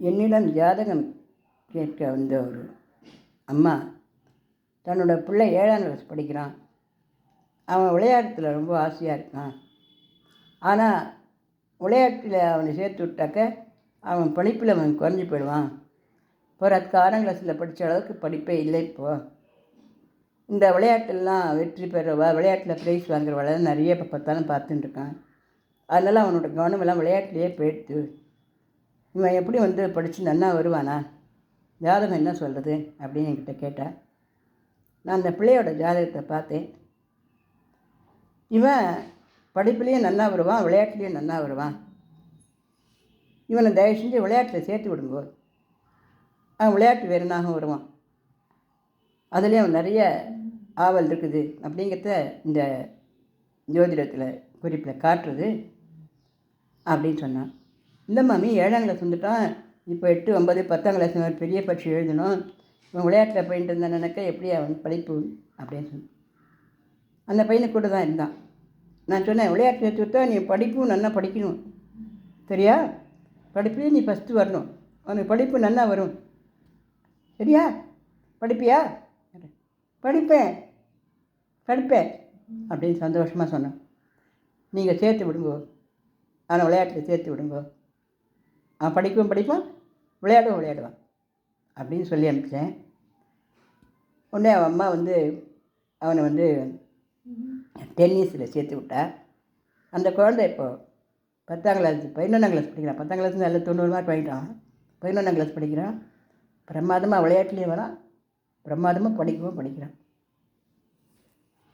என்னிடம் ஜாதகம் கேட்க வந்த ஒரு அம்மா, தன்னோட பிள்ளை 7ஆம் கிளாஸ் படிக்கிறான். அவன் விளையாட்டுல ரொம்ப ஆசையாக இருக்கான். ஆனால் விளையாட்டில் அவனை சேர்த்து விட்டாக்க அவன் படிப்பில் அவன் குறைஞ்சி போயிடுவான். அதுக்கு 6ஆம் கிளாஸில் படித்த அளவுக்கு படிப்பே இல்லை. இப்போது இந்த விளையாட்டெல்லாம் வெற்றி பெறவா, விளையாட்டில் ப்ரைஸ் வாங்குறவளை நிறைய இப்போ பார்த்தாலும் பார்த்துட்டு இருக்கான். அதனால் அவனோட கவனமெல்லாம் விளையாட்டுலேயே போயிடுத்து. இவன் எப்படி படித்து நன்னா வருவானா, ஜாதகம் என்ன சொல்கிறது அப்படின்னு என்கிட்ட கேட்டேன். நான் அந்த பிள்ளையோட ஜாதகத்தை பார்த்தேன். இவன் படிப்புலேயும் நல்லா வருவான், விளையாட்டுலேயும் நல்லா வருவான். இவனை தயவு செஞ்சு விளையாட்டில் சேர்த்து விடுங்கோ. அவன் விளையாட்டு வீரனாகவும் வருவான். அதுலேயும் அவன் நிறைய ஆவல் இருக்குது அப்படிங்கிறத இந்த ஜோதிடத்தில் குறிப்பில் காட்டுறது அப்படின்னு சொன்னான். இல்லை மாமி, 7ஆம் கிளாஸ் வந்துட்டான், இப்போ 8, 9, 10ஆம் கிளாஸ் பெரிய பரீட்சை எழுதணும், இவன் விளையாட்டில் போயிட்டு இருந்தானாக்கா எப்படி அவன் படிப்பு அப்படின்னு சொன்னான். அந்த பையனுக்கு கூட தான் இருந்தான். நான் சொன்னேன், விளையாட்டு சேர்த்து விட்டா நீ படிப்பும் நல்லா படிக்கணும், சரியா? படிப்புலேயும் நீ ஃபஸ்ட்டு வரணும், அவனுக்கு படிப்பு நல்லா வரும், சரியா? படிப்பியா? படிப்பேன் அப்படின்னு சந்தோஷமாக சொன்னான். நீங்கள் சேர்த்து விடுங்கோ, அவனை விளையாட்டில் சேர்த்து விடுங்கோ, அவன் படிப்பான், விளையாடுவான் அப்படின்னு சொல்லி அனுப்பிச்சேன். உடனே அவன் அம்மா அவனை டென்னிஸில் சேர்த்து விட்டா. அந்த குழந்தை இப்போது 10ஆம் கிளாஸ் 11ஆம் கிளாஸ் படிக்கிறான். 10ஆம் கிளாஸ் நல்ல 90 மார்க் வாங்கிட்டான். 11ஆம் கிளாஸ் படிக்கிறான். பிரமாதமாக விளையாட்டுலேயும் வரான், பிரமாதமாக படிக்கிறான்.